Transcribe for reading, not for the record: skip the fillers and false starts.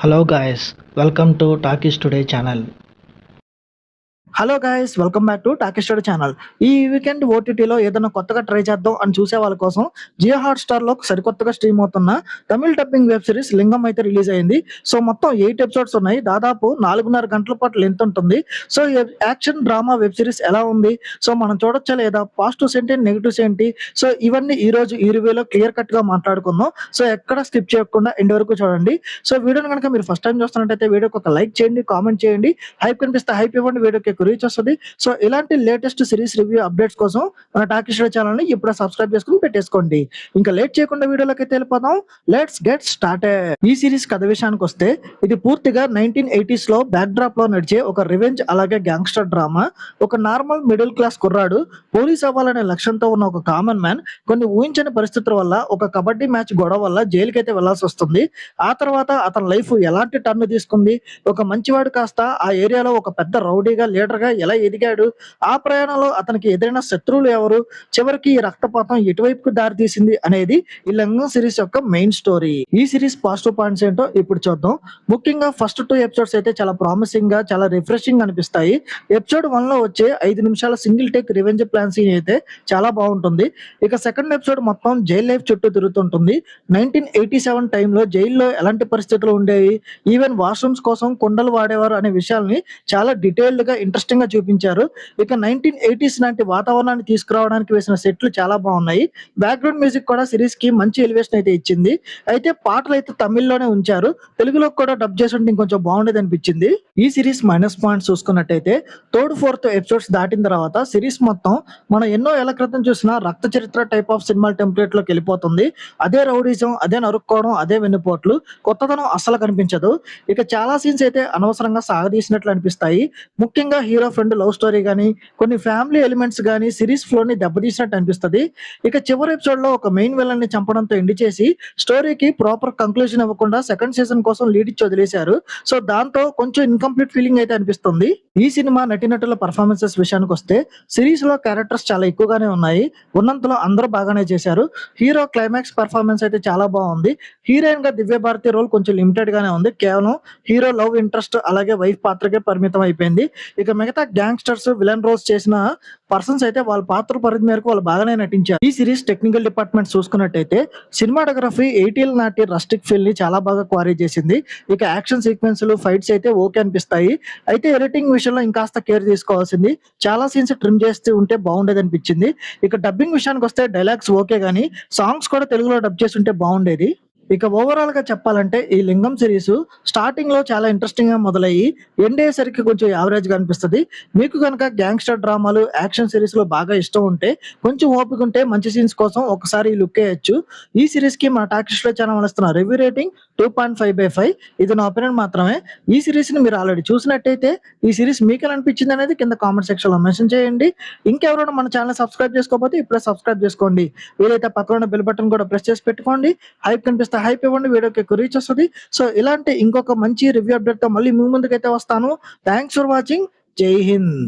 Hello guys, welcome to Talkies Today channel. Hello guys, welcome back to talkie study channel. ఈ weekend ఓటీటీలో ఏదైనా కొత్తగా try చేద్దాం అని చూసే వాళ్ళ కోసం జియో హాట్‌స్టార్‌లో సరికొత్తగా స్ట్రీమ్ అవుతున్న తమిళ్ డబ్బింగ్ వెబ్ సిరీస్ 'లింగం' అయితే రిలీజ్ అయింది. సో మొత్తం 8 ఎపిసోడ్స్ ఉన్నాయి. దాదాపు 4:30 గంటల పాటు లెంత్ ఉంటుంది. సో ఈ యాక్షన్ డ్రామా వెబ్ సిరీస్ ఎలా ఉంది? సో మనం చూడొచ్చా లేదా? పాజిటివ్స్ ఏంటి? నెగెటివ్స్ ఏంటి? సో ఇవన్నీ ఈరోజు ఈ రివ్యూలో క్లియర్ కట్‌గా మాట్లాడుకుందాం. సో ఎక్కడ స్కిప్ చేయకుండా ఎండ్ వరకు చూడండి. సో వీడియోని గనుక మీరు ఫస్ట్ టైమ్ చూస్తున్నట్టయితే వీడియోకి ఒక లైక్ చేయండి, కామెంట్ చేయండి. హైప్ కనిపిస్తే హైప్ ఇవ్వండి, వీడియోకి ఎక్కువ రీచ్ వస్తది. సో ఇలాంటి లేటెస్ట్ సిరీస్ రివ్యూ అప్డేట్స్ కోసం మన టాకీ స్టడీ ఛానల్ ని ఇప్పుడే సబ్స్క్రైబ్ చేసుకుని పెట్టేసుకోండి. ఇంకా లేట్ చేయకుండా వీడియోలోకి అయితే వెళ్ళిపోదాం. Let's get started. ఈ సిరీస్ కథ విషయానికి వస్తే ఇది పూర్తిగా 1980s లో బ్యాక్ డ్రాప్ లో నడిచే ఒక రివెంజ్ అలాగే గ్యాంగ్స్టర్ డ్రామా. ఒక నార్మల్ మిడిల్ క్లాస్ కుర్రాడు పోలీస్ అవ్వాలనే లక్ష్యంతో ఉన్న ఒక కామన్ మ్యాన్ కొన్ని ఊహించని పరిస్థితుల వల్ల ఒక కబడ్డీ మ్యాచ్ గొడవ వల్ల జైలుకి అయితే వెళ్లాల్సి వస్తుంది. ఆ తర్వాత అతని లైఫ్ ఎలాంటి టర్న్ తీసుకుంది, ఒక మంచివాడు కాస్త ఆ ఏరియాలో ఒక పెద్ద రౌడీగా లీడర్ గా ఎలా ఎదిగాడు, ఆ ప్రయాణంలో అతనికి ఎదురైన శత్రువులు ఎవరు, చివరికి ఈ రక్తపాతం ఎటువైపుకు దారి తీసింది అనేది ఈ లింగం సిరీస్ యొక్క మెయిన్ స్టోరీ. ఈ సిరీస్ పాజిటివ్ పాయింట్స్ ఏంటో ఇప్పుడు చూద్దాం. ముఖ్యంగా ఫస్ట్ 2 ఎపిసోడ్స్ అయితే చాలా ప్రామిసింగ్ గా, చాలా రిఫ్రెషింగ్ అనిపిస్తాయి. ఎపిసోడ్ 1 లో వచ్చే 5 నిమిషాల single take revenge plan scene అయితే చాలా బాగుంటుంది. ఇక సెకండ్ ఎపిసోడ్ మొత్తం జైల్ లైఫ్ చుట్టూ తిరుగుతుంటుంది. 1987 టైంలో జైల్లో ఎలాంటి పరిస్థితులు ఉండేవి, ఈవెన్ వాష్రూమ్స్ కోసం కుండలు వాడేవారు అనే విషయాల్ని చాలా డీటెయిల్డ్ గా ఇంట్రెస్టింగ్ గా చూపించారు. ఇక 1980s లాంటి వాతావరణాన్ని తీసుకురావడానికి వేసిన సెట్లు చాలా బాగున్నాయి. బ్యాక్గ్రౌండ్ మ్యూజిక్ కూడా సిరీస్ కి మంచి ఎలివేషన్ అయితే ఇచ్చింది. అయితే పాటలు అయితే తమిళ్లోనే ఉంచారు, తెలుగులో కూడా డబ్ చేసి ఉంటే ఇంకొంచెం బాగుండేది అనిపించింది. ఈ సిరీస్ మైనస్ పాయింట్స్ చూసుకున్నట్టయితే థర్డ్ ఫోర్త్ ఎపిసోడ్స్ దాటిన తర్వాత సిరీస్ మొత్తం మనం ఎన్నో ఏళ్ల క్రితం చూసిన రక్త చరిత్ర టైప్ ఆఫ్ సినిమాల టెంప్లెట్ లోకి వెళ్ళిపోతుంది. అదే రౌడీజం, అదే నరుక్కోవడం, అదే వెన్నుపోట్లు, కొత్తదనం అస్సలు కనిపించదు. ఇక చాలా సీన్స్ అయితే అనవసరంగా సాగదీసినట్లు అనిపిస్తాయి. ముఖ్యంగా హీరో ఫ్రెండ్ లవ్ స్టోరీ గానీ, కొన్ని ఫ్యామిలీ ఎలిమెంట్స్ గానీ సిరీస్ ఫ్లోని దెబ్బతీసినట్టు అనిపిస్తది. ఇక చివరి ఎపిసోడ్ లో ఒక మెయిన్ విలన్ ని చంపడంతో ఎండ్ చేసి స్టోరీకి ప్రాపర్ కంక్లూజన్ ఇవ్వకుండా సెకండ్ సీజన్ కోసం లీడ్ ఇచ్చి వదిలేశారు. సో దాంతో కొంచెం ఇన్కంప్లీట్ ఫీలింగ్ అయితే అనిపిస్తుంది. ఈ సినిమా నటీనటుల పర్ఫార్మెన్సెస్ విషయానికి వస్తే సిరీస్ లో క్యారెక్టర్స్ చాలా ఎక్కువగానే ఉన్నాయి. ఉన్నంతలో అందరూ బాగానే చేశారు. హీరో క్లైమాక్స్ పర్ఫార్మెన్స్ అయితే చాలా బాగుంది. హీరోయిన్ గా దివ్య భారతి రోల్ కొంచెం లిమిటెడ్ గానే ఉంది. కేవలం హీరో లవ్ ఇంట్రెస్ట్ అలాగే వైఫ్ పాత్రకే పరిమితం అయిపోయింది. ఇక మిగతా గ్యాంగ్స్టర్స్, విలన్ రోల్స్ చేసిన పర్సన్స్ అయితే వాళ్ళ పాత్ర పరిధి మేరకు వాళ్ళు బాగానే నటించారు. ఈ సిరీస్ టెక్నికల్ డిపార్ట్మెంట్ చూసుకున్నట్టయితే సినిమాటోగ్రఫీ 80ల నాటి రస్టిక్ ఫీల్ ని చాలా బాగా క్వారీ చేసింది. ఇక యాక్షన్ సీక్వెన్స్లు, ఫైట్స్ అయితే ఓకే అనిపిస్తాయి. అయితే ఎడిటింగ్ విషయంలో ఇంకాస్త కేర్ తీసుకోవాల్సింది. చాలా సీన్స్ ట్రిమ్ చేస్తూ ఉంటే బాగుండేది అనిపించింది. ఇక డబ్బింగ్ విషయానికి వస్తే డైలాగ్స్ ఓకే గానీ సాంగ్స్ కూడా తెలుగులో డబ్ చేసి ఉంటే బాగుండేది. ఇక ఓవరాల్ గా చెప్పాలంటే ఈ లింగం సిరీస్ స్టార్టింగ్ లో చాలా ఇంట్రెస్టింగ్ గా మొదలయ్యి ఎండ్ అయ్యేసరికి కొంచెం యావరేజ్ గా అనిపిస్తుంది. మీకు కనుక గ్యాంగ్స్టర్ డ్రామాలు, యాక్షన్ సిరీస్ లో బాగా ఇష్టం ఉంటే, కొంచెం ఓపిక ఉంటే మంచి సీన్స్ కోసం ఒకసారి లుక్ వేయొచ్చు. ఈ సిరీస్ కి మన టాకీ స్టడీ ఛానల్ ఇస్తున్న రివ్యూ రేటింగ్ 2.5/5. ఇది నా ఒపీనియన్ మాత్రమే. ఈ సిరీస్ ని మీరు ఆల్రెడీ చూసినట్టయితే ఈ సిరీస్ మీకు ఎలా అనిపించింది అనేది కింద కామెంట్ సెక్షన్ లో మెన్షన్ చేయండి. ఇంకెవరైనా మన ఛానల్ సబ్స్క్రైబ్ చేసుకోకపోతే ఇప్పుడే సబ్స్క్రైబ్ చేసుకోండి. వీలైతే పక్కన బెల్ బటన్ కూడా ప్రెస్ చేసి పెట్టుకోండి. హైప్ కనిపిస్తే హైప్ ఇవ్వండి, వీడియోకి ఎక్కువ రీచ్ వస్తుంది. సో ఇలాంటి ఇంకొక మంచి రివ్యూ అప్డేట్ తో మళ్ళీ మీ ముందుకైతే వస్తాను. Thanks for watching. జై హింద్.